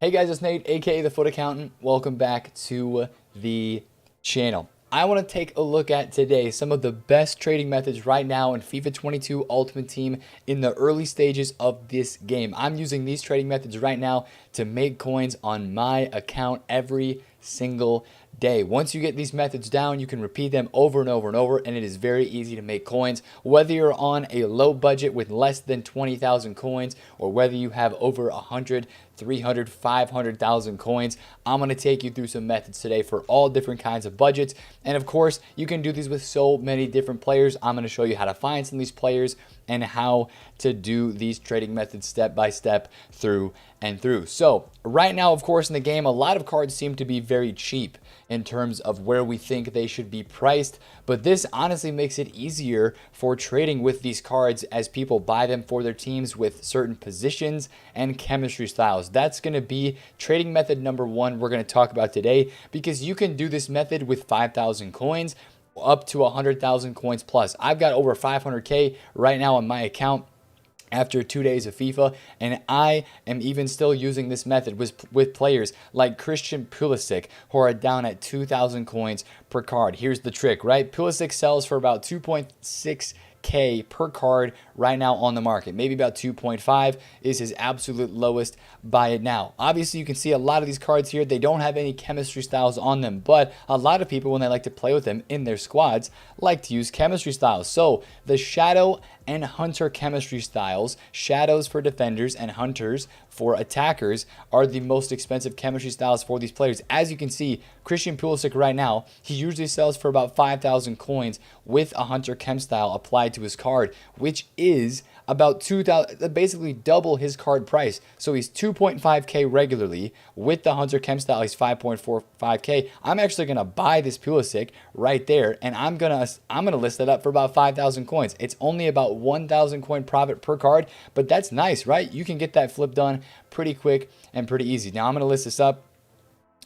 Hey guys, it's Nate, aka the Foot Accountant. Welcome back to the channel. I want to take a look at today some of the best trading methods right now in FIFA 22 Ultimate Team in the early stages of this game. I'm using these trading methods right now to make coins on my account every single day. Once you get these methods down, you can repeat them over and over and over, and it is very easy to make coins. Whether you're on a low budget with less than 20,000 coins, or whether you have over 100, 300, 500,000 coins, I'm going to take you through some methods today for all different kinds of budgets. And of course, you can do these with so many different players. I'm going to show you how to find some of these players and how to do these trading methods step by step through and through. So right now, of course, in the game, a lot of cards seem to be very cheap in terms of where we think they should be priced, but this honestly makes it easier for trading with these cards as people buy them for their teams with certain positions and chemistry styles. That's going to be trading method number one we're going to talk about today, because you can do this method with 5,000 coins up to 100,000 coins plus. I've got over 500k right now on my account after 2 days of FIFA, and I am even still using this method with players like Christian Pulisic, who are down at 2,000 coins per card. Here's the trick, right? Pulisic sells for about 2.6k per card right now on the market. Maybe about 2.5 is his absolute lowest buy it now. Obviously, you can see a lot of these cards here, they don't have any chemistry styles on them, but a lot of people, when they like to play with them in their squads, like to use chemistry styles. So the Shadow and Hunter chemistry styles, Shadows for defenders and Hunters for attackers, are the most expensive chemistry styles for these players. As you can see, Christian Pulisic right now, he usually sells for about 5,000 coins with a Hunter chem style applied to his card, which is about 2,000, basically double his card price. So he's 2.5k regularly. With the Hunter chem style, he's 5.45k. I'm actually gonna buy this Pulisic right there, and I'm gonna list it up for about 5,000 coins. It's only about 1,000 coin profit per card, but that's nice, right? You can get that flip done pretty quick and pretty easy. Now I'm gonna list this up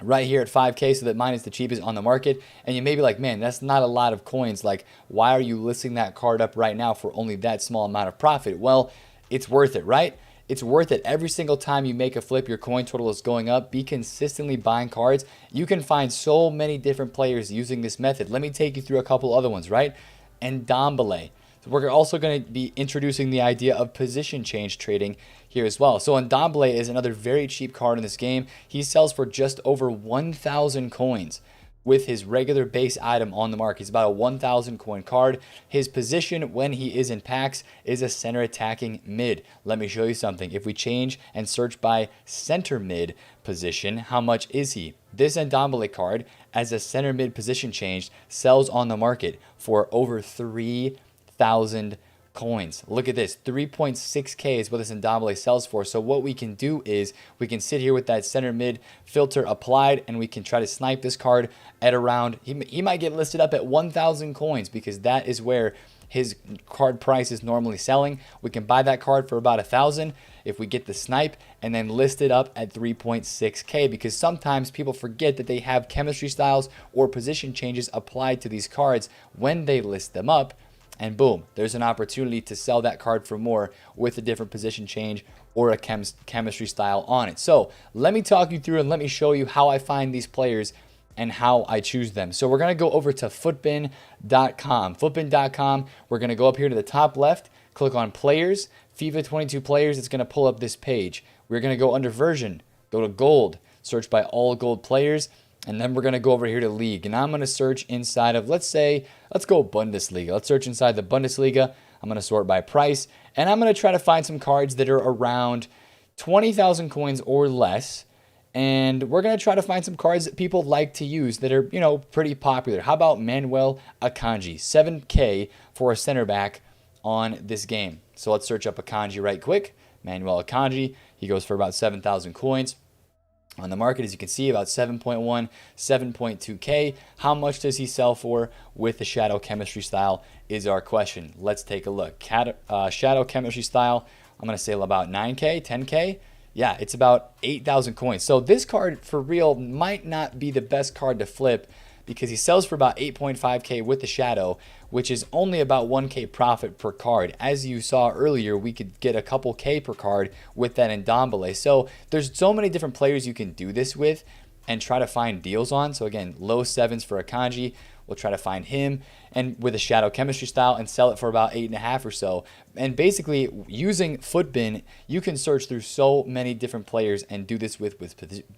right here at 5k so that mine is the cheapest on the market. And you may be like, man, that's not a lot of coins. Like, why are you listing that card up right now for only that small amount of profit? Well, it's worth it, right? It's worth it. Every single time you make a flip, your coin total is going up. Be consistently buying cards. You can find so many different players using this method. Let me take you through a couple other ones, right? And Ndombele. So we're also going to be introducing the idea of position change trading here as well. So Ndombele is another very cheap card in this game. He sells for just over 1,000 coins with his regular base item on the market. He's about a 1,000 coin card. His position when he is in packs is a center attacking mid. Let me show you something. If we change and search by center mid position, how much is he? This Ndombele card, as a center mid position changed, sells on the market for over 3,000 coins. Look at this, 3.6k is what this Ndombele sells for. So what we can do is we can sit here with that center mid filter applied, and we can try to snipe this card at around, he might get listed up at 1,000 coins, because that is where his card price is normally selling. We can buy that card for about 1,000 if we get the snipe, and then list it up at 3.6k, because sometimes people forget that they have chemistry styles or position changes applied to these cards when they list them up. And boom, there's an opportunity to sell that card for more with a different position change or a chemistry style on it. So let me talk you through and let me show you how I find these players and how I choose them. So we're going to go over to footbin.com. Footbin.com, we're going to go up here to the top left, click on players, FIFA 22 players. It's going to pull up this page. We're going to go under version, go to gold, search by all gold players. And then we're going to go over here to league. And I'm going to search inside of, let's go Bundesliga. Let's search inside the Bundesliga. I'm going to sort by price. And I'm going to try to find some cards that are around 20,000 coins or less. And we're going to try to find some cards that people like to use that are, pretty popular. How about Manuel Akanji? 7k for a center back on this game. So let's search up Akanji right quick. Manuel Akanji. He goes for about 7,000 coins. On the market, as you can see, about 7.1, 7.2k. How much does he sell for with the Shadow chemistry style is our question. Let's take a look. Shadow chemistry style, I'm going to say about 9k, 10k. Yeah, it's about 8,000 coins. So this card, for real, might not be the best card to flip because he sells for about 8.5K with the shadow, which is only about 1K profit per card. As you saw earlier, we could get a couple K per card with that Ndombele. So there's so many different players you can do this with and try to find deals on. So again, low sevens for Akanji. We'll try to find him and with a shadow chemistry style and sell it for about 8.5 or so. And basically using Footbin, you can search through so many different players and do this with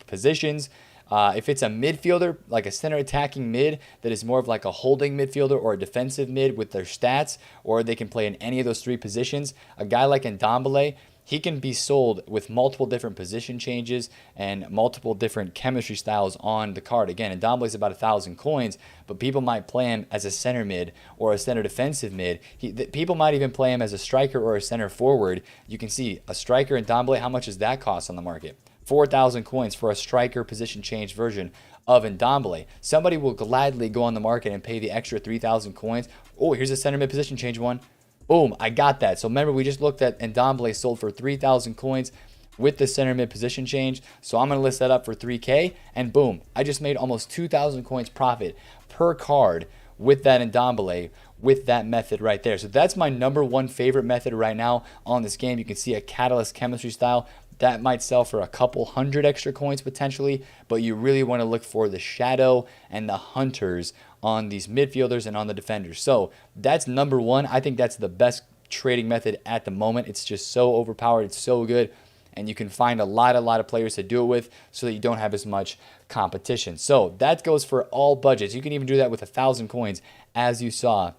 positions. If it's a midfielder, like a center attacking mid that is more of like a holding midfielder or a defensive mid with their stats, or they can play in any of those three positions, a guy like Ndombele, he can be sold with multiple different position changes and multiple different chemistry styles on the card. Again, Ndombele is about 1,000 coins, but people might play him as a center mid or a center defensive mid. People might even play him as a striker or a center forward. You can see a striker Ndombele, how much does that cost on the market? 4,000 coins for a striker position change version of Ndombele. Somebody will gladly go on the market and pay the extra 3,000 coins. Oh, here's a center mid position change one. Boom, I got that. So remember, we just looked at Ndombele sold for 3,000 coins with the center mid position change. So I'm going to list that up for 3K, and boom, I just made almost 2,000 coins profit per card with that Ndombele, with that method right there. So that's my #1 favorite method right now on this game. You can see a Catalyst chemistry style. That might sell for a couple hundred extra coins potentially, but you really want to look for the shadow and the hunters on these midfielders and on the defenders. So that's #1. I think that's the best trading method at the moment. It's just so overpowered. It's so good. And you can find a lot of players to do it with so that you don't have as much competition. So that goes for all budgets. You can even do that with 1,000 coins, as you saw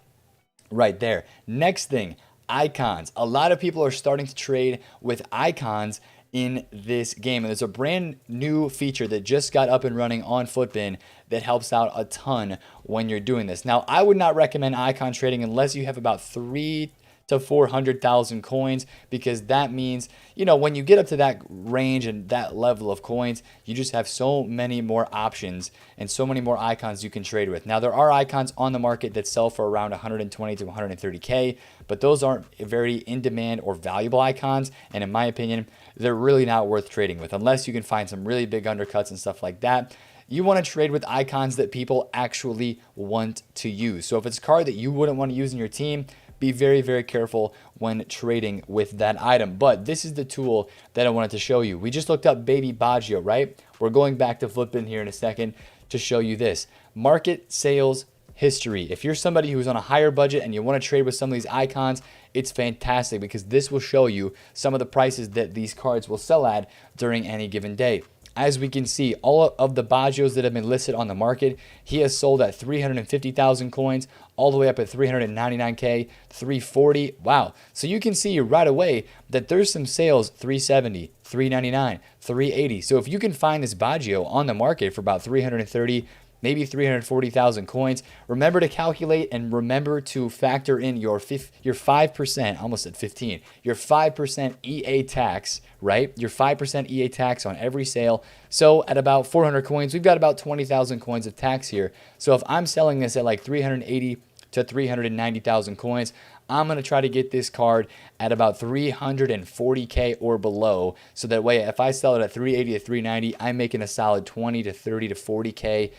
right there. Next thing, icons. A lot of people are starting to trade with icons in this game, and there's a brand new feature that just got up and running on Footbin that helps out a ton when you're doing this. Now, I would not recommend icon trading unless you have about 300,000 to 400,000 coins, because that means, you know, when you get up to that range and that level of coins, you just have so many more options and so many more icons you can trade with. Now, there are icons on the market that sell for around 120 to 130K, but those aren't very in demand or valuable icons, and in my opinion, they're really not worth trading with unless you can find some really big undercuts and stuff like that. You want to trade with icons that people actually want to use. So if it's a card that you wouldn't want to use in your team, be very careful when trading with that item. But this is the tool that I wanted to show you. We just looked up baby Baggio, right? We're going back to Footbin here in a second to show you this. Market sales history. If you're somebody who's on a higher budget and you want to trade with some of these icons, it's fantastic because this will show you some of the prices that these cards will sell at during any given day. As we can see, all of the Baggios that have been listed on the market, he has sold at 350,000 coins, all the way up at 399K, 340. Wow. So you can see right away that there's some sales, 370, 399, 380. So if you can find this Baggio on the market for about 330, maybe 340,000 coins, remember to calculate and remember to factor in your 5%, almost at 15, your 5% EA tax, right? Your 5% EA tax on every sale. So at about 400 coins, we've got about 20,000 coins of tax here. So if I'm selling this at like 380 to 390,000 coins, I'm going to try to get this card at about 340K or below. So that way, if I sell it at 380 to 390, I'm making a solid 20 to 30 to 40K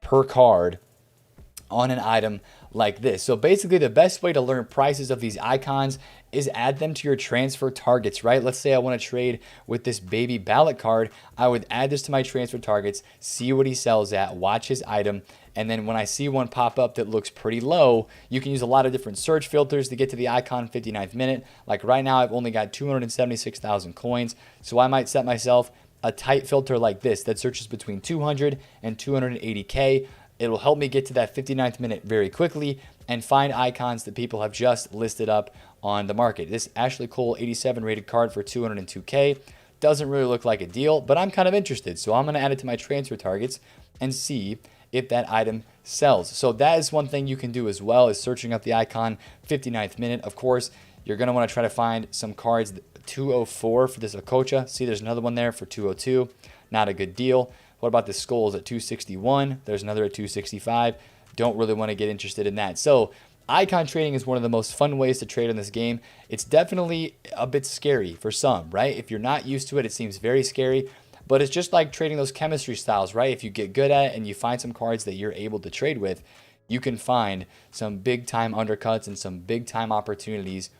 per card on an item like this. So basically the best way to learn prices of these icons is add them to your transfer targets, right? Let's say I want to trade with this baby ballot card. I would add this to my transfer targets, see what he sells at, watch his item, and then when I see one pop up that looks pretty low, you can use a lot of different search filters to get to the icon 59th minute. Like right now, I've only got 276,000 coins, so I might set myself a tight filter like this that searches between 200 and 280K. It'll help me get to that 59th minute very quickly and find icons that people have just listed up on the market. This Ashley Cole 87 rated card for 202K doesn't really look like a deal, but I'm kind of interested. So I'm going to add it to my transfer targets and see if that item sells. So that is one thing you can do as well, is searching up the icon 59th minute. Of course, you're going to want to try to find some cards. 204 for this Okocha. See, there's another one there for 202. Not a good deal. What about the Skulls at 261? There's another at 265. Don't really want to get interested in that. So icon trading is one of the most fun ways to trade in this game. It's definitely a bit scary for some, right? If you're not used to it, it seems very scary. But it's just like trading those chemistry styles, right? If you get good at it and you find some cards that you're able to trade with, you can find some big time undercuts and some big time opportunities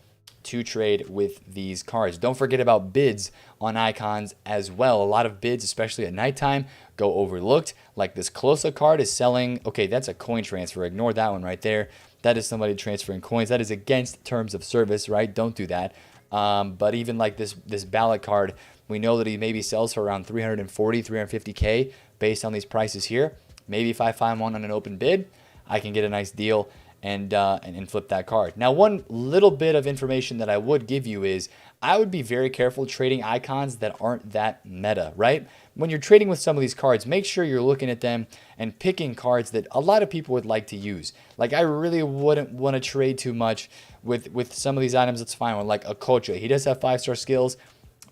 to trade with these cards. Don't forget about bids on icons as well. A lot of bids, especially at nighttime, go overlooked. Like this close-up card is selling. Okay, that's a coin transfer. Ignore that one right there. That is somebody transferring coins. That is against terms of service, right? Don't do that. But even like this ballot card, we know that he maybe sells for around 340, 350K based on these prices here. Maybe if I find one on an open bid, I can get a nice deal and flip that card. Now, one little bit of information that I would give you is I would be very careful trading icons that aren't that meta, right? When you're trading with some of these cards, make sure you're looking at them and picking cards that a lot of people would like to use. Like I really wouldn't want to trade too much with some of these items. It's fine with like a Kocha. He does have 5-star skills,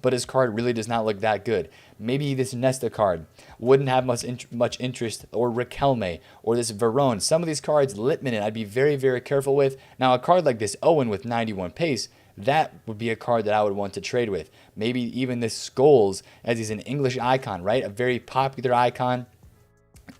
but his card really does not look that good. Maybe this Nesta card wouldn't have much interest, or Riquelme, or this Verón. Some of these cards, Litmanen, I'd be very, very careful with. Now, a card like this Owen with 91 pace, that would be a card that I would want to trade with. Maybe even this Scholes, as he's an English icon, right? A very popular icon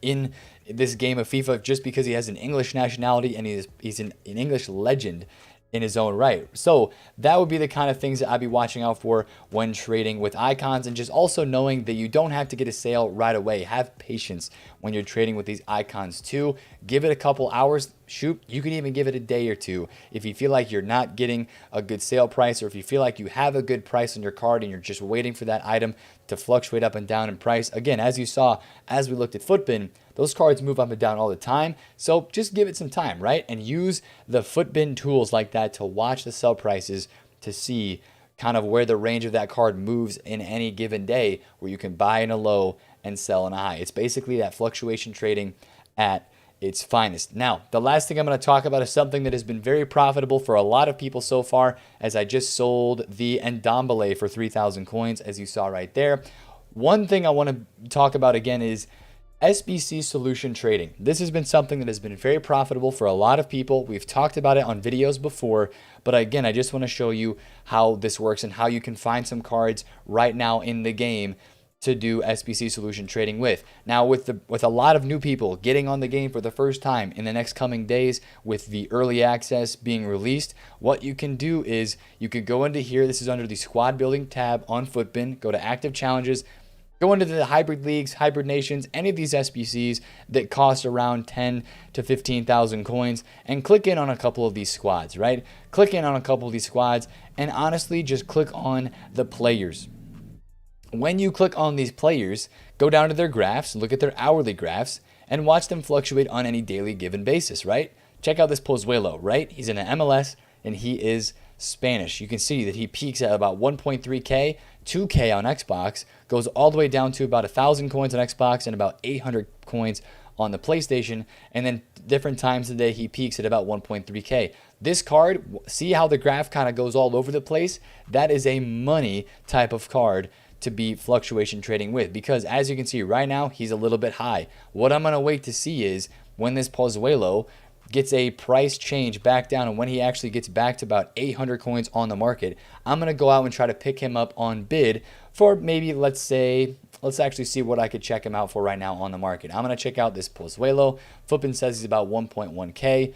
in this game of FIFA just because he has an English nationality and he's an English legend in his own right. So that would be the kind of things that I'd be watching out for when trading with icons, and just also knowing that you don't have to get a sale right away. Have patience when you're trading with these icons too. Give it a couple hours. Shoot, you can even give it a day or two. If you feel like you're not getting a good sale price, or if you feel like you have a good price on your card and you're just waiting for that item to fluctuate up and down in price. Again, as you saw, as we looked at Footbin, those cards move up and down all the time. So just give it some time, right? And use the Footbin tools like that to watch the sell prices to see kind of where the range of that card moves in any given day, where you can buy in a low and sell in a high. It's basically that fluctuation trading at its finest. Now, the last thing I'm going to talk about is something that has been very profitable for a lot of people so far, as I just sold the Ndombele for 3,000 coins, as you saw right there. One thing I want to talk about again is SBC solution trading. This has been something that has been very profitable for a lot of people. We've talked about it on videos before, but again, I just want to show you how this works and how you can find some cards right now in the game to do SBC solution trading with. Now, with a lot of new people getting on the game for the first time in the next coming days, with the early access being released, what you can do is you could go into here. This is under the squad building tab on Footbin. Go to active challenges. Go into the hybrid leagues, hybrid nations, any of these SBCs that cost around 10 to 15,000 coins, and click in on a couple of these squads, right? Click in on a couple of these squads, and honestly, just click on the players. When you click on these players, go down to their graphs, look at their hourly graphs, and watch them fluctuate on any daily given basis, right? Check out this Pozuelo, right? He's in an MLS, and he is Spanish. You can see that he peaks at about 1.3K, 2K on Xbox, goes all the way down to about 1,000 coins on Xbox and about 800 coins on the PlayStation, and then different times of the day he peaks at about 1.3K. This card, see how the graph kind of goes all over the place? That is a money type of card to be fluctuation trading with, because as you can see right now, he's a little bit high. What I'm going to wait to see is when this Pozuelo gets a price change back down, and when he actually gets back to about 800 coins on the market, I'm going to go out and try to pick him up on bid for maybe, let's actually see what I could check him out for right now on the market. I'm going to check out this Pozuelo. Footbin says he's about 1.1K.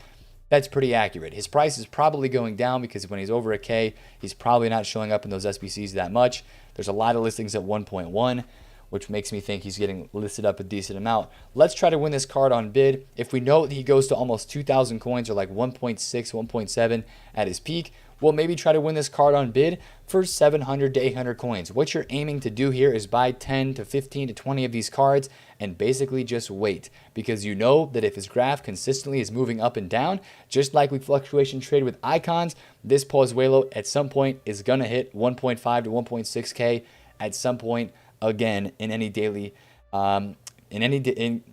That's pretty accurate. His price is probably going down because when he's over a K, he's probably not showing up in those SBCs that much. There's a lot of listings at 1.1, which makes me think he's getting listed up a decent amount. Let's try to win this card on bid. If we know that he goes to almost 2,000 coins, or like 1.6, 1.7 at his peak, we'll maybe try to win this card on bid for 700 to 800 coins. What you're aiming to do here is buy 10 to 15 to 20 of these cards and basically just wait, because you know that if his graph consistently is moving up and down, just like we fluctuation trade with icons, this Pozuelo at some point is going to hit 1.5 to 1.6K at some point again in any daily in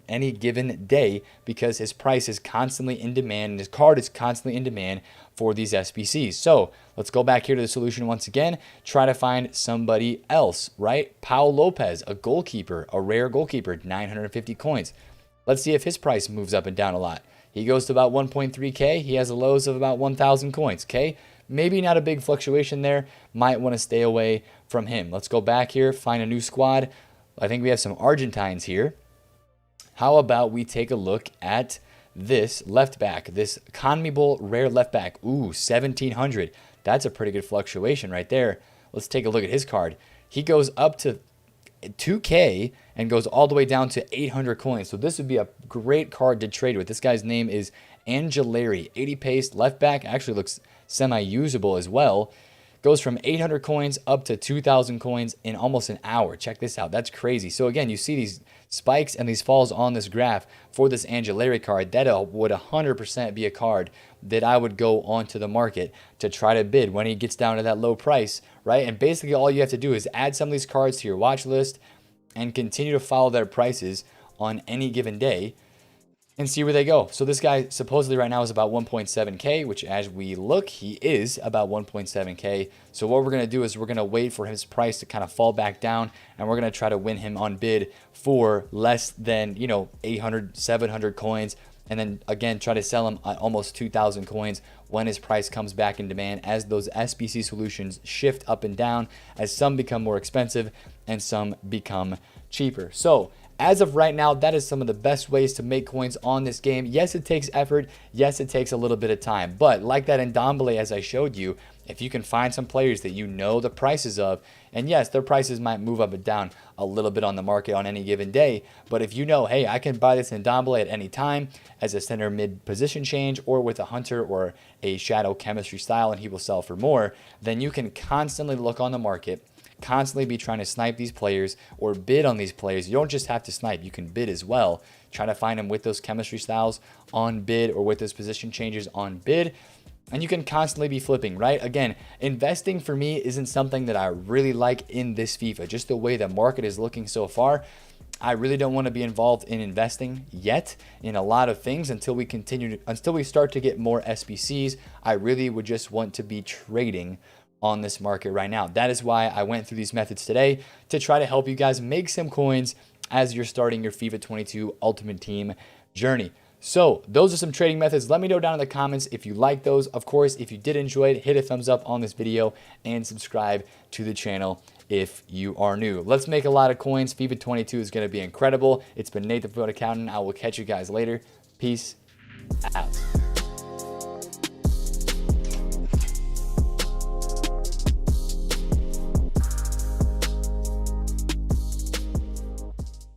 any given day, because his price is constantly in demand and his card is constantly in demand for these SBCs. So let's go back here to the solution once again, try to find somebody else, right? Paul Lopez, a goalkeeper, a rare goalkeeper, 950 coins. Let's see if his price moves up and down a lot. He goes to about 1.3K. He has a lows of about 1,000 coins, okay? Maybe not a big fluctuation there. Might want to stay away from him. Let's go back here, find a new squad. I think we have some Argentines here. How about we take a look at this left back, this CONMEBOL rare left back. Ooh, 1,700. That's a pretty good fluctuation right there. Let's take a look at his card. He goes up to 2K and goes all the way down to 800 coins. So this would be a great card to trade with. This guy's name is Angelari. 80 pace, left back. Actually looks semi-usable as well. Goes from 800 coins up to 2,000 coins in almost an hour. Check this out. That's crazy. So again, you see these spikes and these falls on this graph for this Angelari card. That would 100% be a card that I would go onto the market to try to bid when he gets down to that low price, right? And basically all you have to do is add some of these cards to your watch list and continue to follow their prices on any given day and see where they go. So this guy supposedly right now is about 1.7K, which as we look, he is about 1.7K. So what we're going to do is we're going to wait for his price to kind of fall back down, and we're going to try to win him on bid for less than, 800, 700 coins. And then again, try to sell him at almost 2,000 coins when his price comes back in demand, as those SBC solutions shift up and down, as some become more expensive and some become cheaper. So as of right now, that is some of the best ways to make coins on this game. Yes, it takes effort. Yes, it takes a little bit of time. But like that Ndombele, as I showed you, if you can find some players that you know the prices of, and yes, their prices might move up and down a little bit on the market on any given day, but if you know, hey, I can buy this Ndombele at any time as a center mid position change or with a hunter or a shadow chemistry style and he will sell for more, then you can constantly look on the market, constantly be trying to snipe these players or bid on these players. You don't just have to snipe, you can bid as well. Try to find them with those chemistry styles on bid or with those position changes on bid. And you can constantly be flipping, right? Again, investing for me isn't something that I really like in this FIFA. Just the way the market is looking so far, I really don't want to be involved in investing yet in a lot of things until we start to get more SBCs. I really would just want to be trading on this market right now. That is why I went through these methods today, to try to help you guys make some coins as you're starting your FIFA 22 Ultimate Team journey. So those are some trading methods. Let me know down in the comments if you like those. Of course, if you did enjoy it, hit a thumbs up on this video and subscribe to the channel if you are new. Let's make a lot of coins. FIFA 22 is going to be incredible. It's been Nate the Foot Accountant. I will catch you guys later. Peace out.